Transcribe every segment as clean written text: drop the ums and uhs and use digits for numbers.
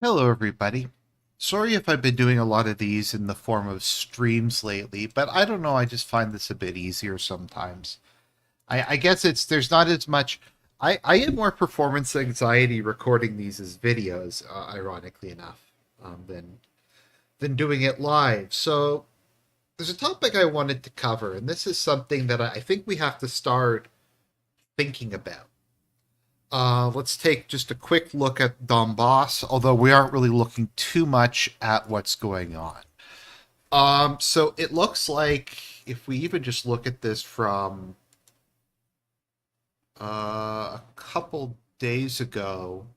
Hello, everybody. Sorry if I've been doing a lot of these in the form of streams lately, but I don't know. I just find this a bit easier sometimes. I guess there's not as much. I have more performance anxiety recording these as videos, ironically enough, than doing it live. So there's a topic I wanted to cover, and this is something that I think we have to start thinking about. Let's take just a quick look at Donbass, although we aren't really looking too much at what's going on. So it looks like if we even just look at this from a couple days ago,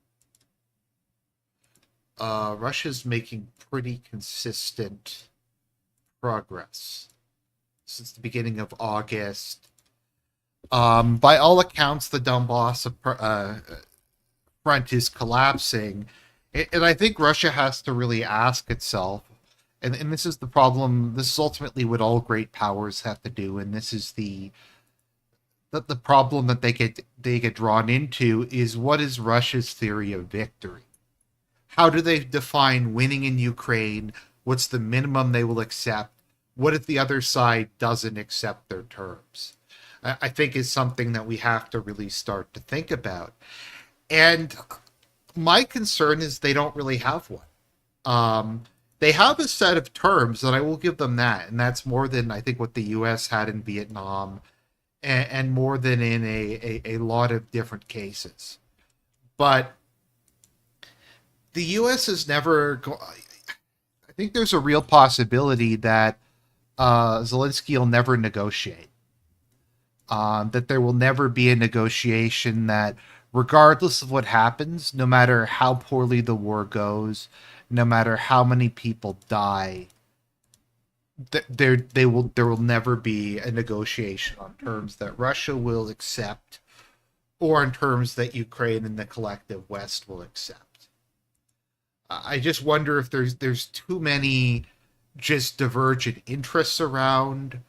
Russia's making pretty consistent progress since the beginning of August. By all accounts, the Donbass front is collapsing. And I think Russia has to really ask itself, and this is the problem, this is ultimately what all great powers have to do, and this is the problem that they get drawn into is what is Russia's theory of victory? How do they define winning in Ukraine? What's the minimum they will accept? What if the other side doesn't accept their terms? I think is something that we have to really start to think about. And my concern is they don't really have one. They have a set of terms, and I will give them that, and that's more than I think what the U.S. had in Vietnam, and more than in a lot of different cases. But the U.S. has never. I think there's a real possibility that Zelensky will never negotiate. That there will never be a negotiation that, regardless of what happens, no matter how poorly the war goes, no matter how many people die, there will never be a negotiation on terms that Russia will accept or on terms that Ukraine and the collective West will accept. I just wonder if there's too many just divergent interests around,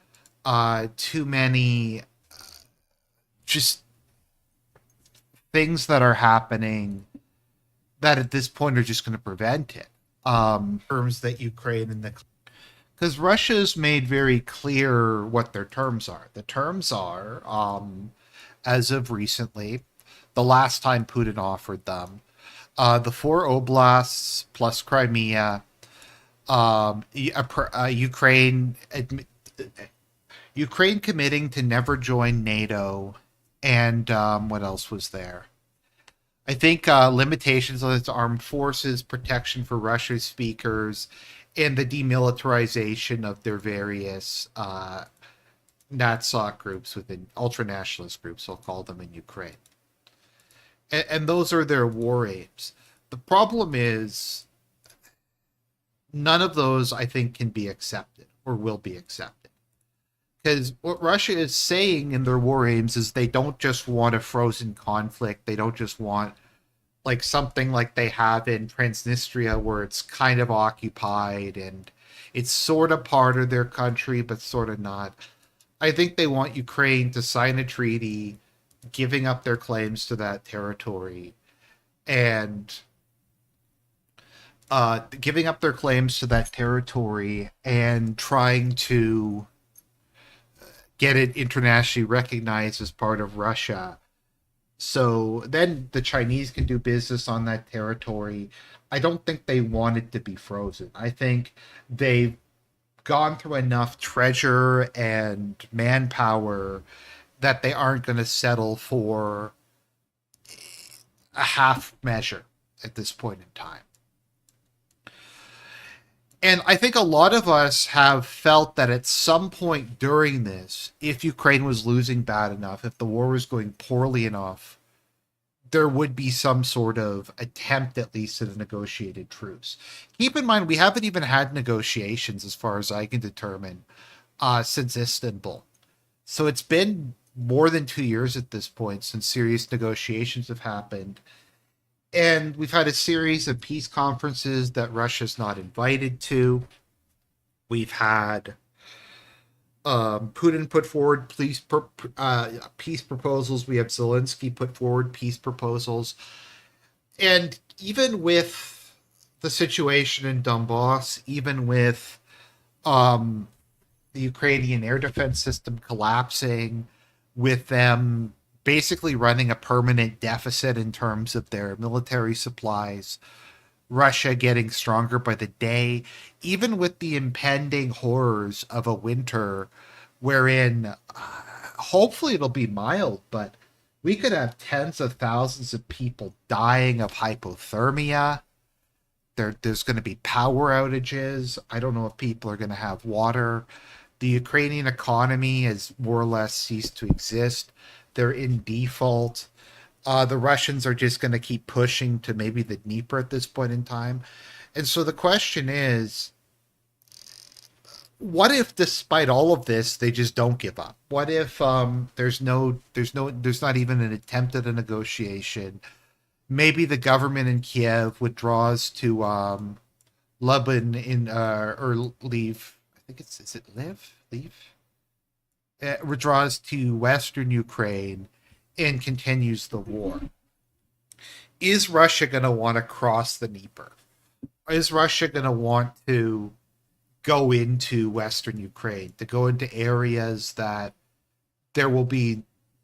too many just things that are happening that at this point are just going to prevent it. Terms that Ukraine and the because Russia's made very clear what their terms are. The terms are, as of recently, the last time Putin offered them, the four oblasts plus Crimea, Ukraine, Ukraine committing to never join NATO, and what else was there? I think limitations on its armed forces, protection for Russian speakers, and the demilitarization of their various NatSoc groups within ultra-nationalist groups, I'll call them in Ukraine. And those are their war aims. The problem is none of those, I think, can be accepted or will be accepted. Because what Russia is saying in their war aims is they don't just want a frozen conflict. They don't just want like something like they have in Transnistria where it's kind of occupied and it's sort of part of their country, but sort of not. I think they want Ukraine to sign a treaty giving up their claims to that territory and giving up their claims to that territory and trying to get it internationally recognized as part of Russia. So then the Chinese can do business on that territory. I don't think they want it to be frozen. I think they've gone through enough treasure and manpower that they aren't going to settle for a half measure at this point in time. And I think a lot of us have felt that at some point during this, if Ukraine was losing bad enough, if the war was going poorly enough, there would be some sort of attempt, at least, at a negotiated truce. Keep in mind, we haven't even had negotiations, as far as I can determine, since Istanbul. So it's been more than 2 years at this point since serious negotiations have happened. And we've had a series of peace conferences that Russia's not invited to. We've had Putin put forward peace proposals. We have Zelensky put forward peace proposals. And even with the situation in Donbass, even with um, the Ukrainian air defense system collapsing, with them basically running a permanent deficit in terms of their military supplies, Russia getting stronger by the day, even with the impending horrors of a winter wherein hopefully it'll be mild, but we could have tens of thousands of people dying of hypothermia. There's going to be power outages. I don't know if people are going to have water. The Ukrainian economy has more or less ceased to exist. They're in default. The Russians are just going to keep pushing to maybe the Dnieper at this point in time. And so the question is, what if despite all of this they just don't give up? What if there's not even an attempt at a negotiation? Maybe the government in Kiev withdraws to Lublin in or leave. I think it's is it live leave. Withdraws to Western Ukraine and continues the war. Is Russia going to want to cross the Dnieper? Is Russia going to want to go into Western Ukraine, to go into areas that there will be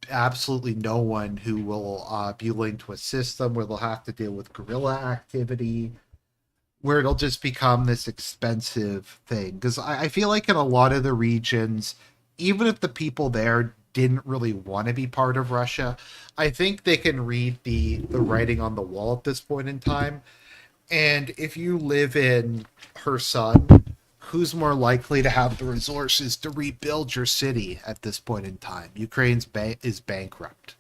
absolutely no one who will be willing to assist them, where they'll have to deal with guerrilla activity, where it'll just become this expensive thing? Because I feel like in a lot of the regions, even if the people there didn't really want to be part of Russia, I think they can read the writing on the wall at this point in time. And if you live in Kherson, who's more likely to have the resources to rebuild your city at this point in time? Ukraine's is bankrupt.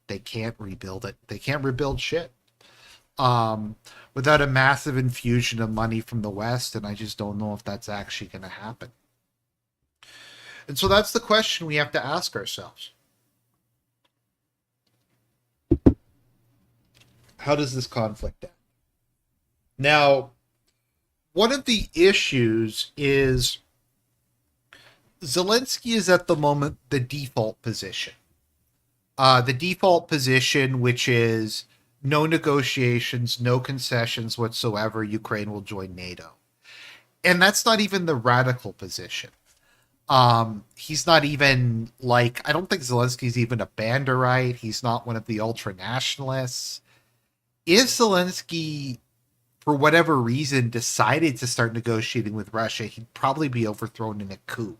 They can't rebuild it. They can't rebuild shit without a massive infusion of money from the West, and I just don't know if that's actually going to happen. And so that's the question we have to ask ourselves. How does this conflict end? Now, one of the issues is Zelensky is at the moment the default position. The default position, which is no negotiations, no concessions whatsoever, Ukraine will join NATO. And that's not even the radical position. He's not even like, I don't think Zelensky's even a Banderite. He's not one of the ultra nationalists. If Zelensky, for whatever reason, decided to start negotiating with Russia, he'd probably be overthrown in a coup.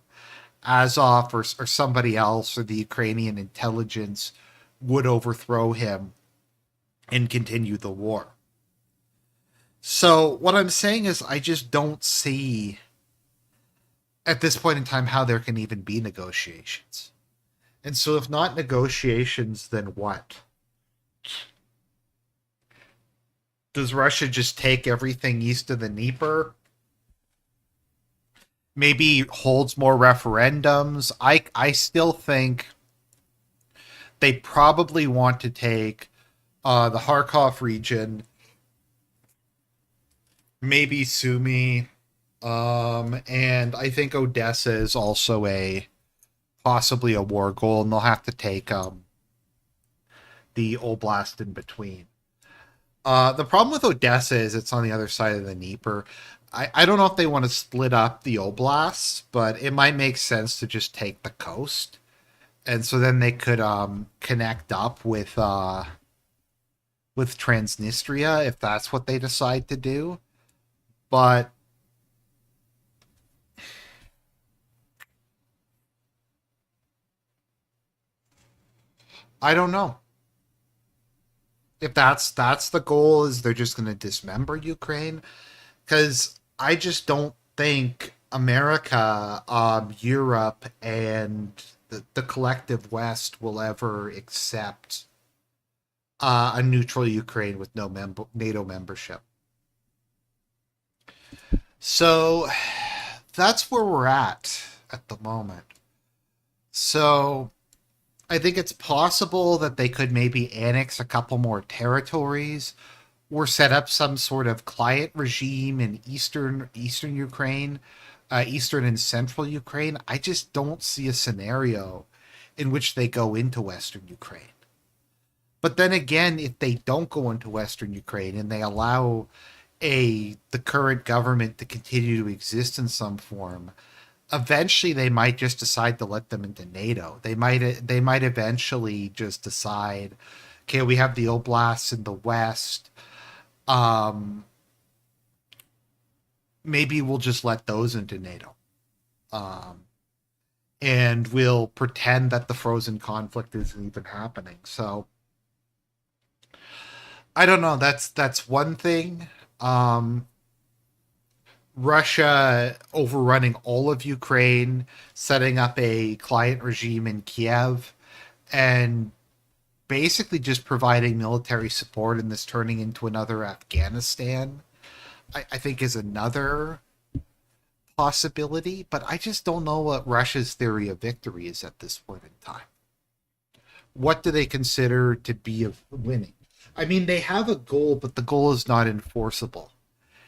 Azov or somebody else or the Ukrainian intelligence would overthrow him and continue the war. So what I'm saying is I just don't see at this point in time how there can even be negotiations. And so if not negotiations, then what? Does Russia just take everything east of the Dnieper? Maybe holds more referendums? I still think they probably want to take the Kharkov region, maybe Sumy, and I think Odessa is also possibly a war goal, and they'll have to take the Oblast in between. The problem with Odessa is it's on the other side of the Dnieper. I don't know if they want to split up the Oblasts, but it might make sense to just take the coast. And so then they could connect up with Transnistria if that's what they decide to do. But I don't know. If that's the goal, is they're just going to dismember Ukraine? Because I just don't think America, Europe, and the collective West will ever accept a neutral Ukraine with no NATO membership. So that's where we're at the moment. So I think it's possible that they could maybe annex a couple more territories or set up some sort of client regime in eastern Ukraine, eastern and central Ukraine. I just don't see a scenario in which they go into Western Ukraine. But then again, if they don't go into Western Ukraine and they allow the current government to continue to exist in some form, eventually they might just decide to let them into NATO. They might eventually just decide, okay, we have the oblasts in the west. Um, Maybe we'll just let those into NATO. Um, and we'll pretend that the frozen conflict isn't even happening. So I don't know. That's one thing. Um, Russia overrunning all of Ukraine, setting up a client regime in Kiev, and basically just providing military support and this turning into another Afghanistan, I think is another possibility. But I just don't know what Russia's theory of victory is at this point in time. What do they consider to be of winning? I mean, they have a goal, but the goal is not enforceable.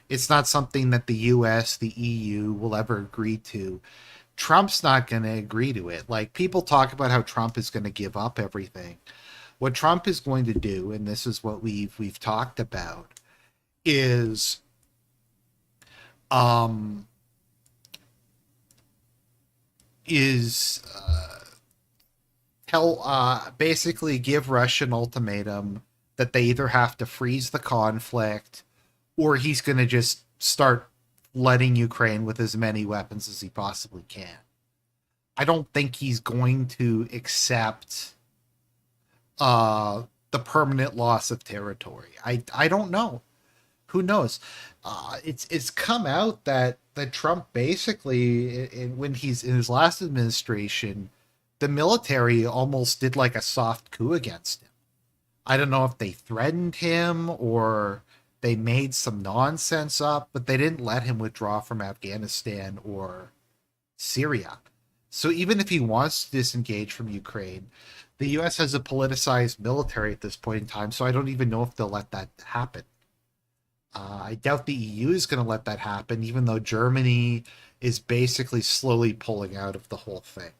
It's not something that the US, the EU will ever agree to. Trump's not going to agree to it. Like, people talk about how Trump is going to give up everything. What Trump is going to do, and this is what we've talked about, is um is tell basically give Russia an ultimatum that they either have to freeze the conflict, or he's going to just start flooding Ukraine with as many weapons as he possibly can. I don't think he's going to accept the permanent loss of territory. I don't know. Who knows? It's come out that Trump basically, when he's in his last administration, the military almost did like a soft coup against him. I don't know if they threatened him or they made some nonsense up, but they didn't let him withdraw from Afghanistan or Syria. So even if he wants to disengage from Ukraine, the US has a politicized military at this point in time, so I don't even know if they'll let that happen. I doubt the EU is going to let that happen, even though Germany is basically slowly pulling out of the whole thing.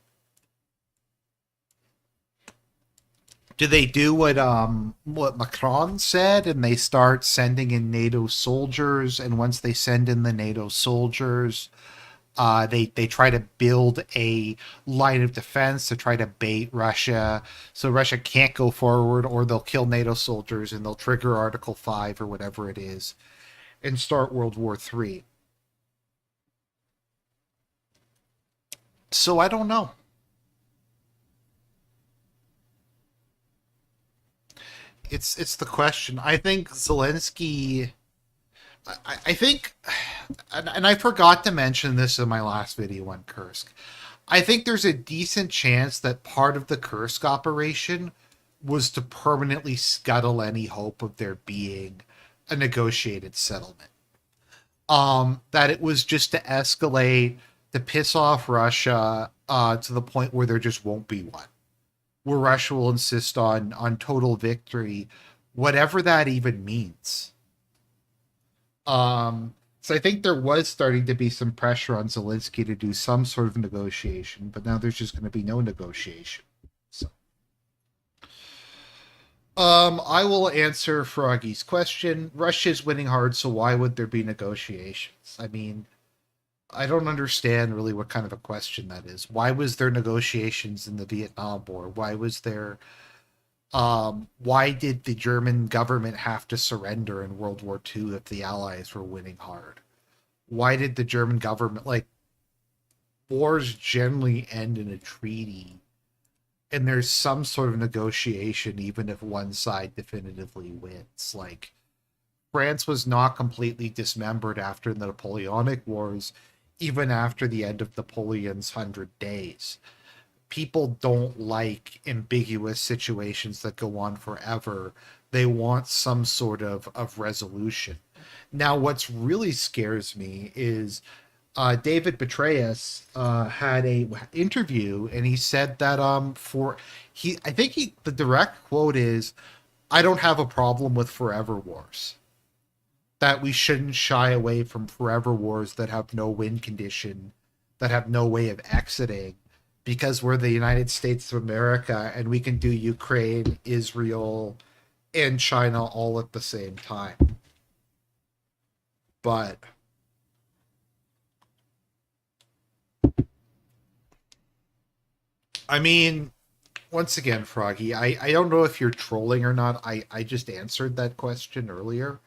Do they do what Macron said and they start sending in NATO soldiers, and once they send in the NATO soldiers, they try to build a line of defense to try to bait Russia, so Russia can't go forward, or they'll kill NATO soldiers and they'll trigger Article 5 or whatever it is and start World War III. So I don't know. It's the question. I think Zelensky. I think, and I forgot to mention this in my last video on Kursk. I think there's a decent chance that part of the Kursk operation was to permanently scuttle any hope of there being a negotiated settlement. That it was just to escalate, to piss off Russia to the point where there just won't be one, where Russia will insist on total victory, whatever that even means. So I think there was starting to be some pressure on Zelensky to do some sort of negotiation, but now there's just going to be no negotiation. So, I will answer Froggy's question. Russia's winning hard, so why would there be negotiations? I mean, I don't understand really what kind of a question that is. Why was there negotiations in the Vietnam War? Why did the German government have to surrender in World War II if the Allies were winning hard? Why did the German government, like, wars generally end in a treaty and there's some sort of negotiation even if one side definitively wins? Like, France was not completely dismembered after the Napoleonic Wars, even after the end of Napoleon's 100 Days. People don't like ambiguous situations that go on forever. They want some sort of resolution. Now, what's really scares me is David Petraeus had a interview, and he said that for he I think he the direct quote is, "I don't have a problem with forever wars. That we shouldn't shy away from forever wars that have no win condition, that have no way of exiting, because we're the United States of America and we can do Ukraine, Israel, and China all at the same time." But I mean, once again, Froggy, I don't know if you're trolling or not. I just answered that question earlier,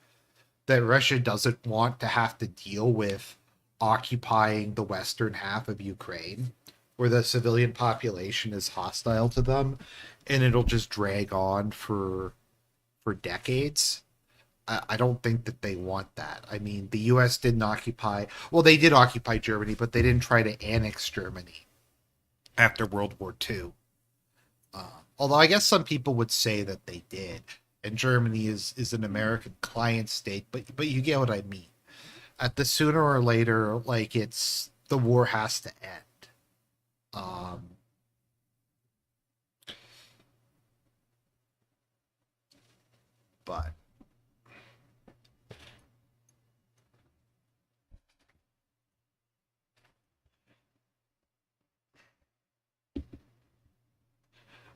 that Russia doesn't want to have to deal with occupying the western half of Ukraine, where the civilian population is hostile to them, and it'll just drag on for decades. I don't think that they want that. I mean, the U.S. didn't occupy. Well, they did occupy Germany, but they didn't try to annex Germany after World War II. Although I guess some people would say that they did, and Germany is an American client state, but you get what I mean. At the sooner or later, like it's the war has to end. Um, but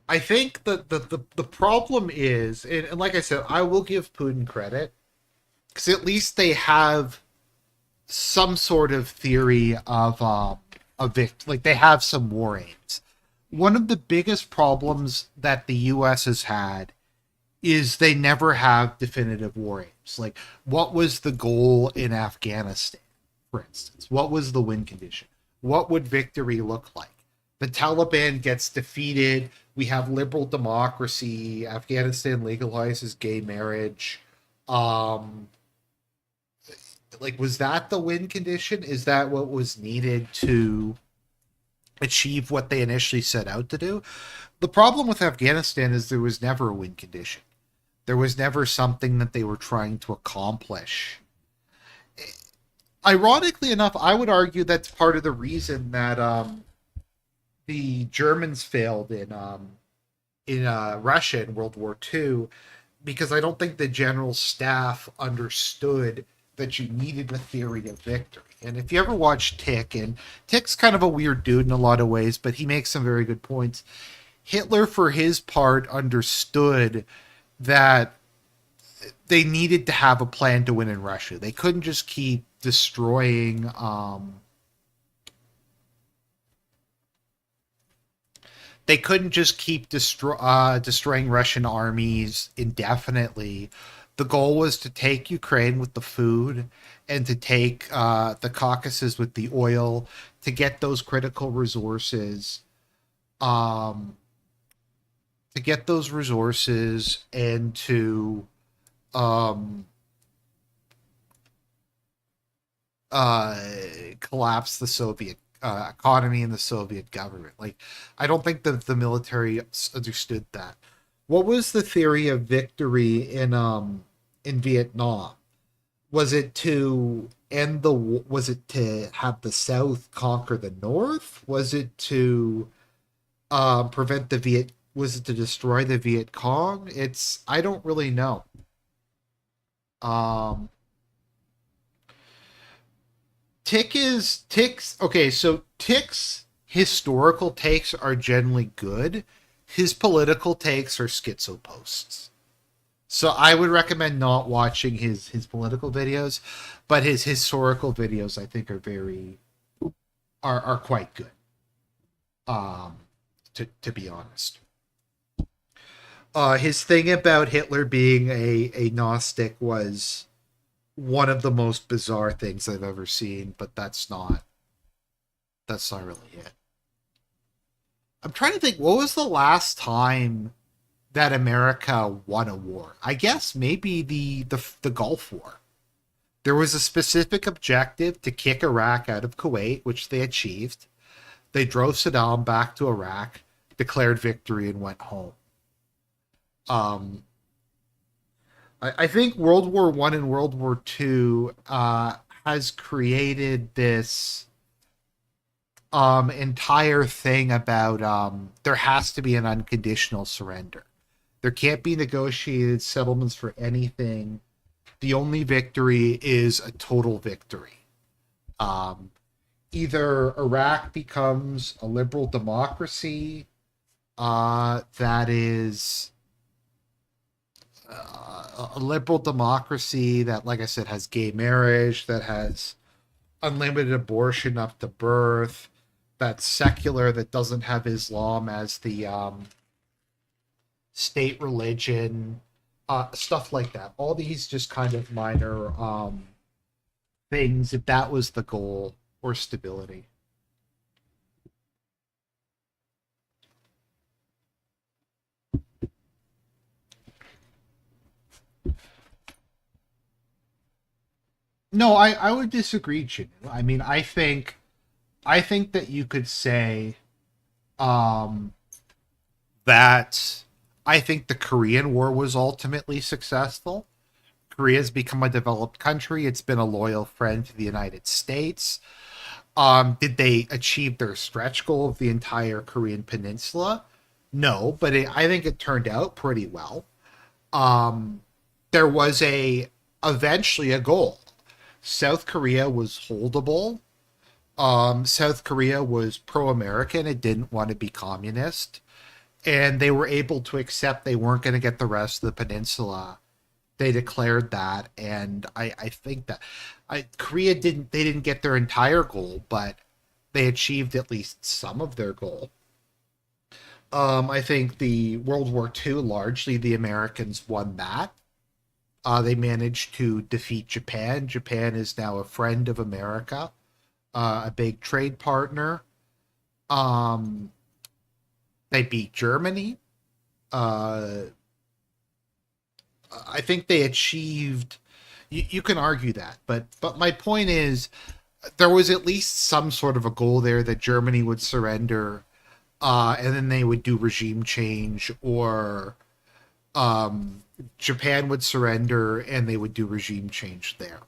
I think that the problem is, and like I said, I will give Putin credit because at least they have some sort of theory of a like they have some war aims. One of the biggest problems that the U.S. has had is they never have definitive war aims. Like, what was the goal in Afghanistan, for instance? What was the win condition? What would victory look like? The Taliban gets defeated. We have liberal democracy. Afghanistan legalizes gay marriage. Um, like, was that the win condition? Is that what was needed to achieve what they initially set out to do? The problem with Afghanistan is there was never a win condition. There was never something that they were trying to accomplish. Ironically enough, I would argue that's part of the reason that the Germans failed in Russia in World War II, because I don't think the general staff understood that you needed a theory of victory. And if you ever watch Tick, and Tick's kind of a weird dude in a lot of ways, but he makes some very good points. Hitler, for his part, understood that they needed to have a plan to win in Russia. They couldn't just keep destroying. They couldn't just keep destroying Russian armies indefinitely. The goal was to take Ukraine with the food and to take the Caucasus with the oil, to get those critical resources, um, to get those resources and to um, uh, collapse the Soviet economy and the Soviet government. Like, I don't think that the military understood that. What was the theory of victory in Vietnam? Was it to end the? Was it to have the South conquer the North? Was it to prevent the Viet? Was it to destroy the Viet Cong? It's I don't really know. Um, Tick's okay. So Tick's historical takes are generally good. His political takes are schizo posts. So I would recommend not watching his political videos, but his historical videos I think are very are quite good. Um, to be honest, his thing about Hitler being a Gnostic was one of the most bizarre things I've ever seen, but that's not really it. I'm trying to think, what was the last time that America won a war? I guess maybe the Gulf War. There was a specific objective to kick Iraq out of Kuwait, which they achieved. They drove Saddam back to Iraq, declared victory, and went home. Um, I think World War One and World War Two has created this entire thing about there has to be an unconditional surrender. There can't be negotiated settlements for anything. The only victory is a total victory. Um, Either Iraq becomes a liberal democracy that is a liberal democracy that, like I said, has gay marriage, that has unlimited abortion up to birth, that's secular, that doesn't have Islam as the state religion, stuff like that. All these just kind of minor things, if that was the goal, or stability. No, I would disagree, Jim. I mean, I think that you could say um, that I think the Korean War was ultimately successful. Korea's become a developed country. It's been a loyal friend to the United States. Did they achieve their stretch goal of the entire Korean peninsula? No, but I think it turned out pretty well. Um, there was a eventually a goal. South Korea was holdable. South Korea was pro-American. It didn't want to be communist, and they were able to accept they weren't going to get the rest of the peninsula. They declared that, and I think that Korea didn't get their entire goal, but they achieved at least some of their goal. I think the World War II, largely the Americans won that. They managed to defeat Japan. Japan is now a friend of America, a big trade partner. Um, they beat Germany. Uh, I think they achieved. You can argue that, but my point is, there was at least some sort of a goal there that Germany would surrender, and then they would do regime change, or Japan would surrender and they would do regime change there.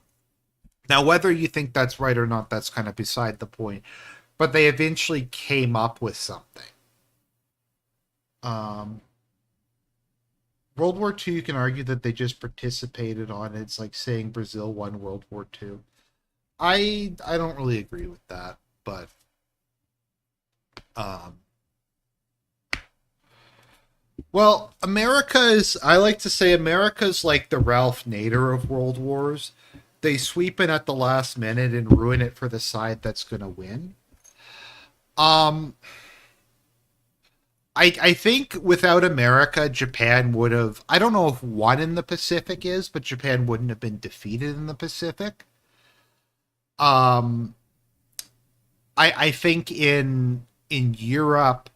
Now, whether you think that's right or not, that's kind of beside the point. But they eventually came up with something. Um, World War II, you can argue that they just participated on it. It's like saying Brazil won World War II. I don't really agree with that, but um, well, I like to say America's like the Ralph Nader of World Wars. They sweep in at the last minute and ruin it for the side that's going to win. Um, I think without America, Japan would have. I don't know if one in the Pacific is, but Japan wouldn't have been defeated in the Pacific. Um, I think in Europe,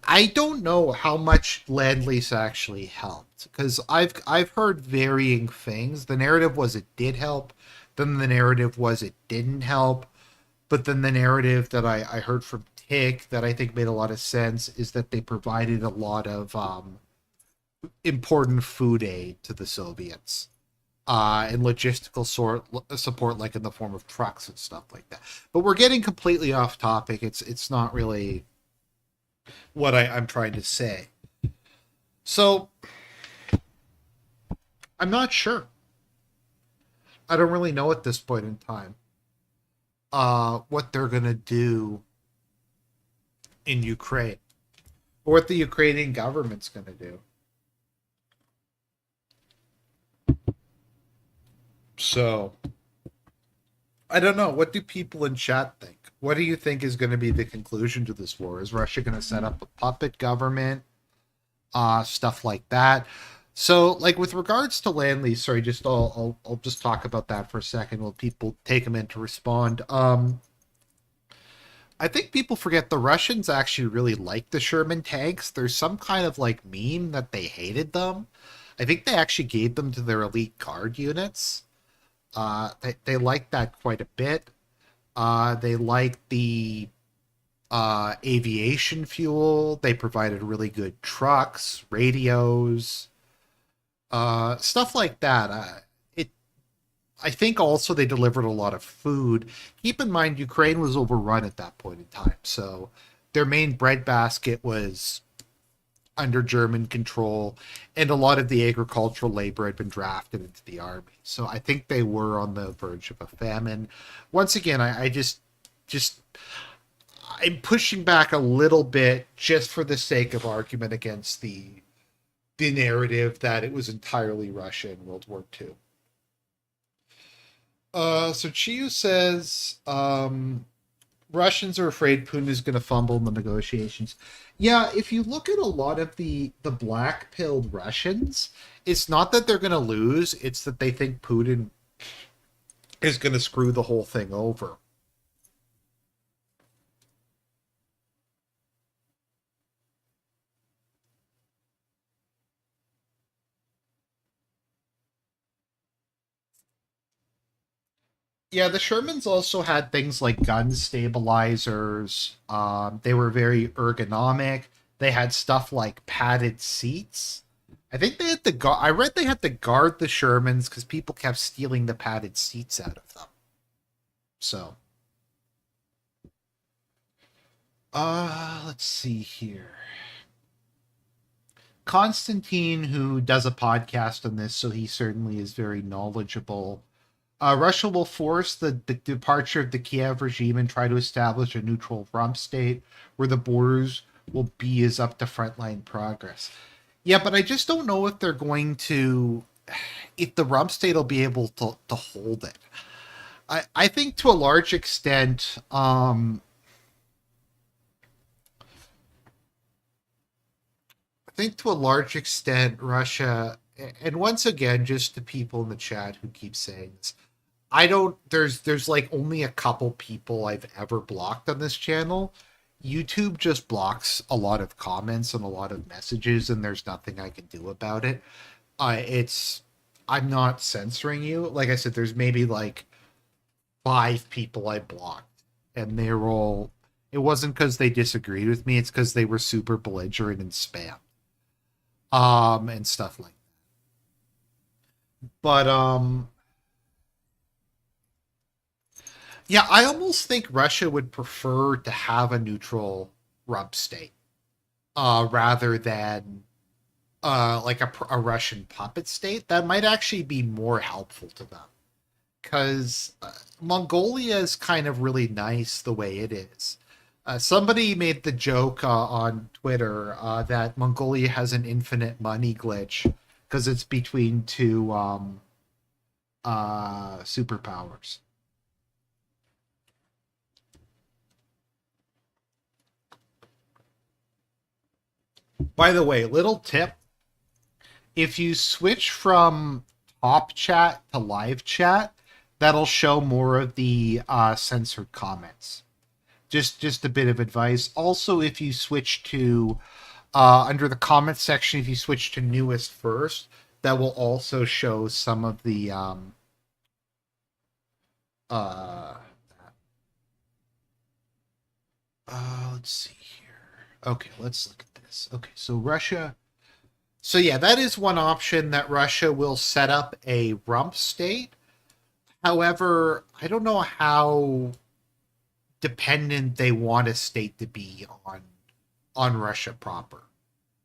I don't know how much land lease actually helped because I've heard varying things. The narrative was it did help, then the narrative was it didn't help, but then the narrative that I heard from Tick that I think made a lot of sense is that they provided a lot of important food aid to the Soviets, and logistical support, like in the form of trucks and stuff like that. But we're getting completely off topic. It's not really what I'm trying to say. So I'm not sure. I don't really know at this point in time what they're gonna do in Ukraine or what the Ukrainian government's gonna do. So I don't know. What do people in chat think? What do you think is going to be the conclusion to this war? Is Russia going to set up a puppet government? Stuff like that. So, like with regards to land lease, sorry, just I'll just talk about that for a second while people take a minute to respond. I think people forget the Russians actually really like the Sherman tanks. There's some kind of like meme that they hated them. I think they actually gave them to their elite guard units. They liked that quite a bit. They liked the aviation fuel. They provided really good trucks, radios, stuff like that. I think also they delivered a lot of food. Keep in mind, Ukraine was overrun at that point in time, so their main breadbasket was under German control, and a lot of the agricultural labor had been drafted into the army. So I think they were on the verge of a famine. Once again, I just I'm pushing back a little bit just for the sake of argument against the narrative that it was entirely Russia in World War II. So Chiu says Russians are afraid Putin is going to fumble in the negotiations. Yeah, if you look at a lot of the black-pilled Russians, it's not that they're going to lose; it's that they think Putin is going to screw the whole thing over. Yeah, the Shermans also had things like gun stabilizers. They were very ergonomic. They had stuff like padded seats. I think they had to guard. I read they had to guard the Shermans because people kept stealing the padded seats out of them. So, let's see here. Constantine, who does a podcast on this, so he certainly is very knowledgeable. Russia will force the departure of the Kiev regime and try to establish a neutral rump state where the borders will be as up to frontline progress. Yeah, but I just don't know if they're going to, if the rump state will be able to hold it. I think to a large extent, I think to a large extent, Russia, and once again, just the people in the chat who keep saying this, I don't. There's like only a couple people I've ever blocked on this channel. YouTube just blocks a lot of comments and a lot of messages, and there's nothing I can do about it. It's I'm not censoring you. Like I said, there's maybe like five people I blocked, and they're all. It wasn't because they disagreed with me. It's because they were super belligerent and spam, and stuff like. But yeah, I almost think Russia would prefer to have a neutral rump state, rather than like a Russian puppet state. That might actually be more helpful to them because Mongolia is kind of really nice the way it is. Somebody made the joke on Twitter that Mongolia has an infinite money glitch because it's between two superpowers. By the way, little tip, if you switch from top chat to live chat, that'll show more of the censored comments. Just a bit of advice. Also, if you switch to under the comments section, if you switch to newest first, that will also show some of the uh, let's see here. Okay, let's look at this. Okay, so Russia. So yeah, that is one option that Russia will set up a rump state. However, I don't know how dependent they want a state to be on Russia proper.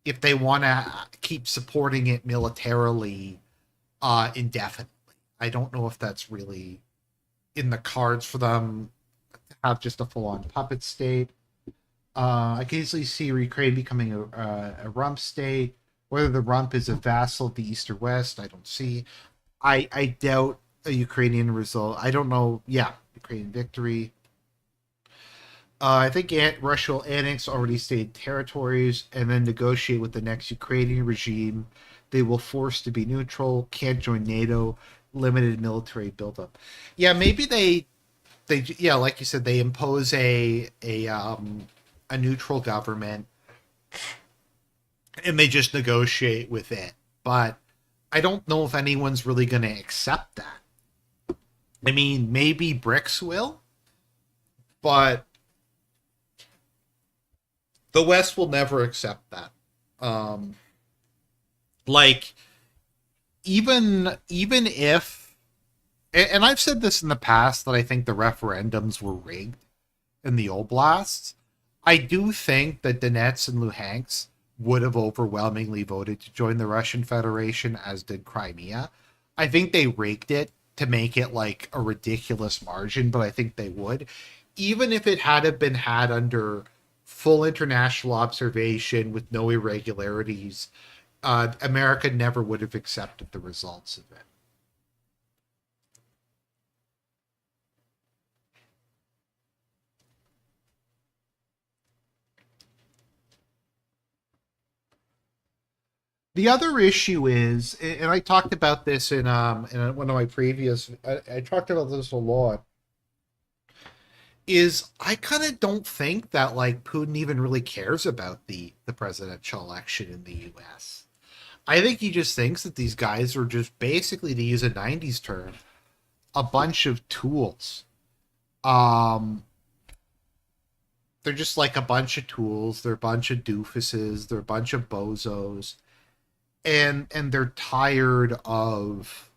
If they want to keep supporting it militarily indefinitely, I don't know if that's really in the cards for them to have just a full-on puppet state. I can easily see Ukraine becoming a rump state. Whether the rump is a vassal of the east or west, I don't see. I doubt a Ukrainian result. I don't know. Yeah, Ukrainian victory. I think Russia will annex already stated territories and then negotiate with the next Ukrainian regime. They will force to be neutral, can't join NATO, limited military buildup. Yeah, maybe they yeah, like you said, they impose a neutral government and they just negotiate with it. But I don't know if anyone's really going to accept that. I mean, maybe BRICS will, but the West will never accept that. Um, like even if, and I've said this in the past that I think the referendums were rigged in the Oblasts. I do think that Donetsk and Luhansk would have overwhelmingly voted to join the Russian Federation, as did Crimea. I think they rigged it to make it like a ridiculous margin, but I think they would. Even if it had been had under full international observation with no irregularities, America never would have accepted the results of it. The other issue is, and I talked about this in one of my previous, I talked about this a lot, is I kind of don't think that like Putin even really cares about the presidential election in the U.S. I think he just thinks that these guys are just basically, to use a '90s term, a bunch of tools. Um, they're just like a bunch of tools. They're a bunch of doofuses. They're a bunch of bozos, and they're tired of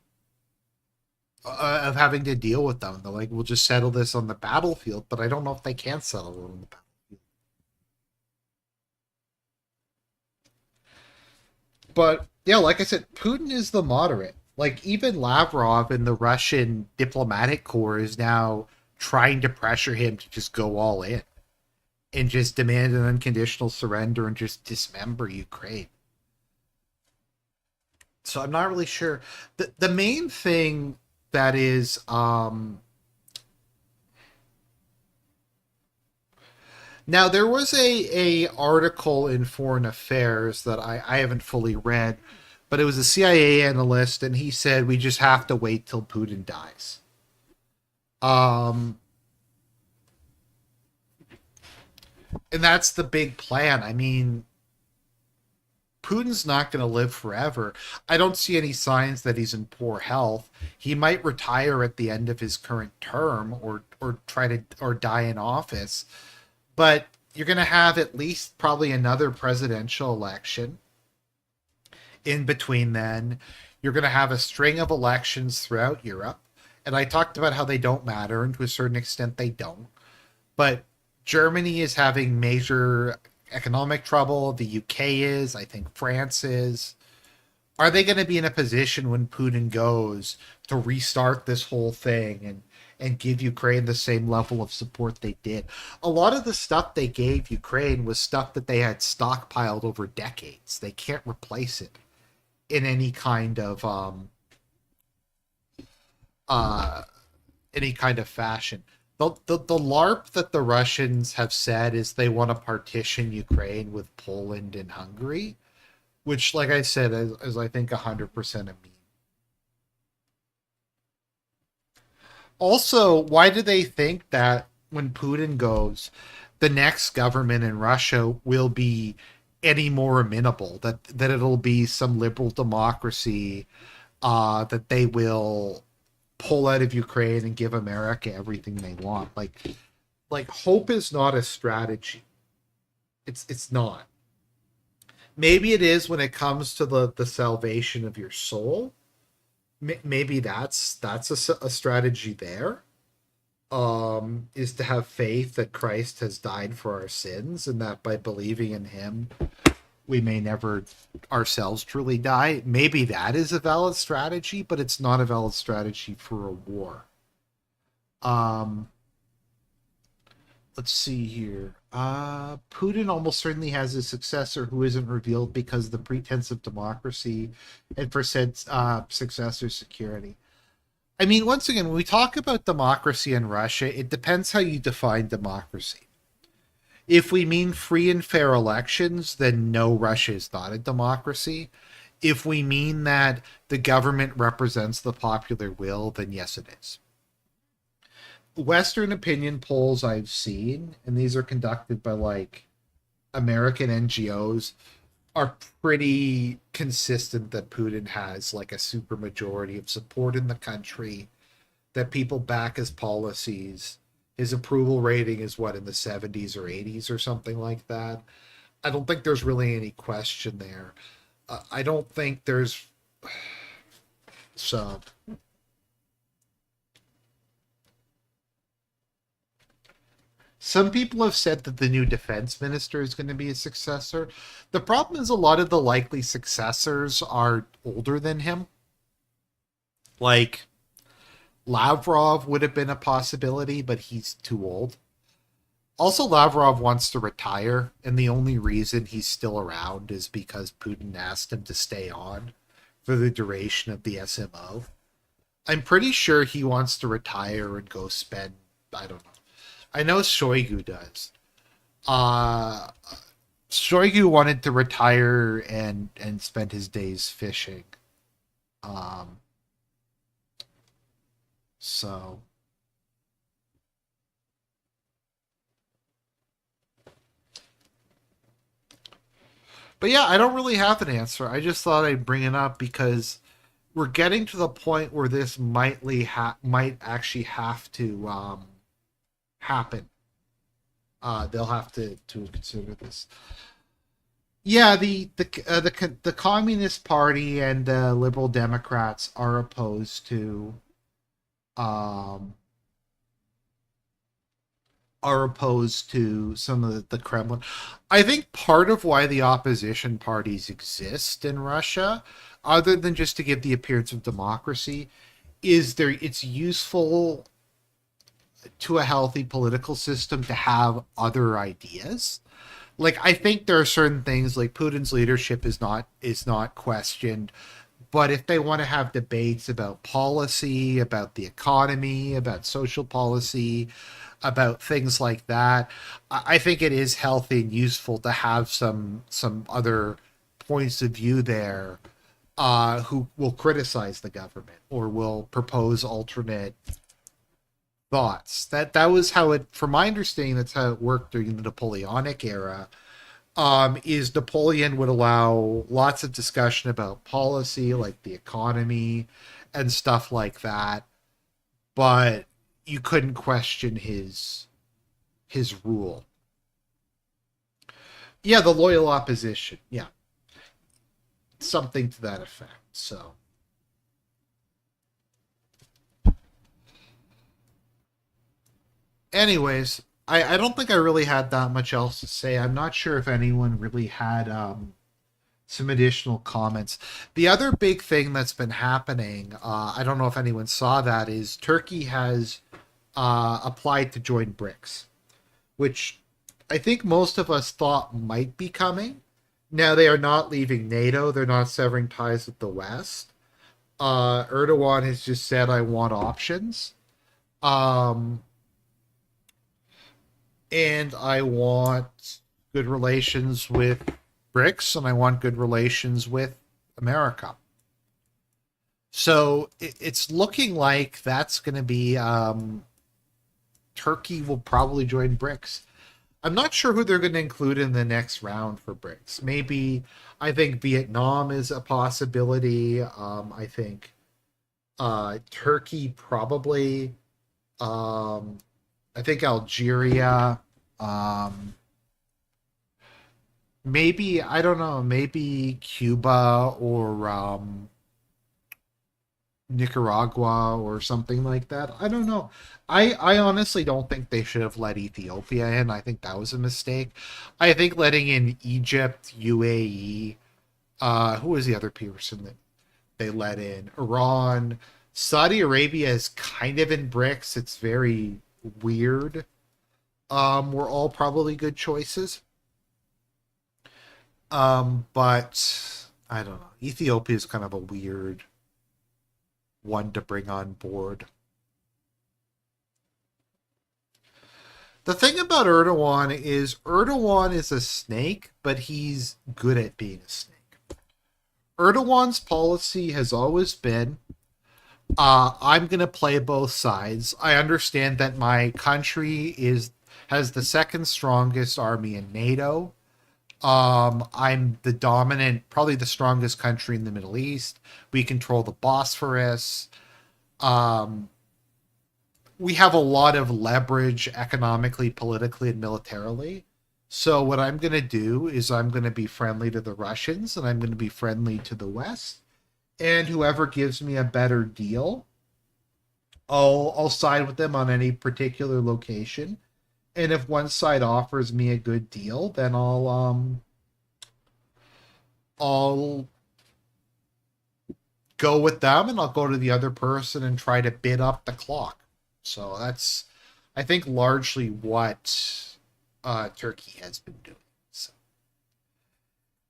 having to deal with them. They're like, we'll just settle this on the battlefield, but I don't know if they can settle it on the battlefield. But yeah, like I said, Putin is the moderate. Like even Lavrov in the Russian diplomatic corps is now trying to pressure him to just go all in and just demand an unconditional surrender and just dismember Ukraine. So I'm not really sure. The main thing that is now there was a article in Foreign Affairs that I haven't fully read, but it was a CIA analyst, and he said we just have to wait till Putin dies. Um, and that's the big plan. I mean, Putin's not going to live forever. I don't see any signs that he's in poor health. He might retire at the end of his current term, or try to or die in office, but you're going to have at least probably another presidential election in between then. You're going to have a string of elections throughout Europe. And I talked about how they don't matter, and to a certain extent they don't. But Germany is having major economic trouble. The UK is. I think France is. Are they going to be in a position when Putin goes to restart this whole thing and give Ukraine the same level of support they did? A lot of the stuff they gave Ukraine was stuff that they had stockpiled over decades. They can't replace it in uh any kind of fashion. The LARP that the Russians have said is they want to partition Ukraine with Poland and Hungary, which, like I said, is I think 100% a meme. Also, why do they think that when Putin goes, the next government in Russia will be any more amenable? That it'll be some liberal democracy, that they will pull out of Ukraine and give America everything they want. Like hope is not a strategy. It's not. Maybe it is when it comes to the salvation of your soul. Maybe that's a strategy there. Is to have faith that Christ has died for our sins, and that by believing in him we may never ourselves truly die. Maybe that is a valid strategy, but it's not a valid strategy for a war. Um, let's see here. Putin almost certainly has a successor who isn't revealed because of the pretense of democracy and for said successor security. I mean, once again, when we talk about democracy in Russia, it depends how you define democracy. If we mean free and fair elections, then no, Russia is not a democracy. If we mean that the government represents the popular will, then yes, it is. Western opinion polls I've seen, and these are conducted by like American NGOs, are pretty consistent that Putin has like a supermajority of support in the country, that people back his policies. His approval rating is what, in the 70s or 80s or something like that. I don't think there's really any question there. I don't think there's so. Some people have said that the new defense minister is going to be a successor. The problem is a lot of the likely successors are older than him. Like Lavrov would have been a possibility, but he's too old. Also, Lavrov wants to retire, and the only reason he's still around is because Putin asked him to stay on for the duration of the SMO. I'm pretty sure he wants to retire and go spend. I don't know. I know Shoigu does. Uh, Shoigu wanted to retire and spend his days fishing. Um, so, but yeah, I don't really have an answer. I just thought I'd bring it up because we're getting to the point where this might actually have to happen. They'll have to consider this. Yeah, the Communist Party and the Liberal Democrats um, are opposed to some of the Kremlin. I think part of why the opposition parties exist in Russia, other than just to give the appearance of democracy, is there it's useful to a healthy political system to have other ideas. Like I think there are certain things like Putin's leadership is not questioned, but if they want to have debates about policy, about the economy, about social policy, about things like that, I think it is healthy and useful to have some other points of view there who will criticize the government or will propose alternate thoughts. That was how it, from my understanding, that's how it worked during the Napoleonic era. Is Napoleon would allow lots of discussion about policy, like the economy and stuff like that, but you couldn't question his rule. Yeah, the loyal opposition. Yeah, something to that effect. So, anyways, I don't think I really had that much else to say. I'm not sure if anyone really had some additional comments. The other big thing that's been happening, I don't know if anyone saw that, is Turkey has applied to join BRICS, which I think most of us thought might be coming. Now they are not leaving NATO. They're not severing ties with the West. Erdogan has just said, "I want options, um, and I want good relations with BRICS, and I want good relations with America." So it's looking like that's going to be Turkey will probably join BRICS. I'm not sure who they're going to include in the next round for BRICS. Maybe I think Vietnam is a possibility. I think Turkey probably. Um, I think Algeria. Um, Maybe I don't know. Maybe Cuba or Nicaragua or something like that. I don't know. I honestly don't think they should have let Ethiopia in. I think that was a mistake. I think letting in Egypt, UAE, who was the other person that they let in? Iran, Saudi Arabia is kind of in BRICS. It's very weird. Were all probably good choices. But I don't know. Ethiopia is kind of a weird one to bring on board. The thing about Erdogan is a snake, but he's good at being a snake. Erdogan's policy has always been I'm going to play both sides. I understand that my country is has the second strongest army in NATO. I'm the dominant, probably the strongest country in the Middle East. We control the Bosphorus. Um, we have a lot of leverage economically, politically, and militarily. So what I'm going to do is I'm going to be friendly to the Russians and I'm going to be friendly to the West. And whoever gives me a better deal, I'll side with them on any particular location. And if one side offers me a good deal, then I'll go with them and I'll go to the other person and try to bid up the clock. So that's I think largely what Turkey has been doing. So,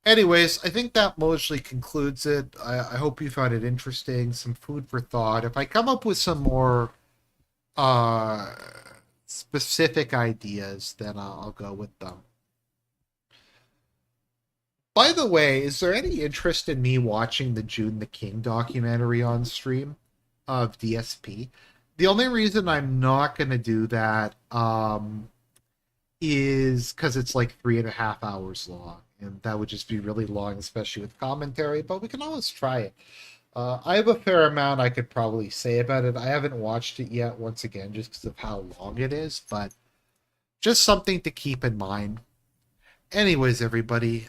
anyways, I think that mostly concludes it. I hope you found it interesting, some food for thought. If I come up with some more uh, specific ideas, then I'll go with them. By the way, is there any interest in me watching the June the King documentary on stream of DSP? The only reason I'm not going to do that is because it's like 3.5 hours long, and that would just be really long, especially with commentary. But we can always try it. I have a fair amount I could probably say about it. I haven't watched it yet, once again, just because of how long it is, but just something to keep in mind. Anyways, everybody,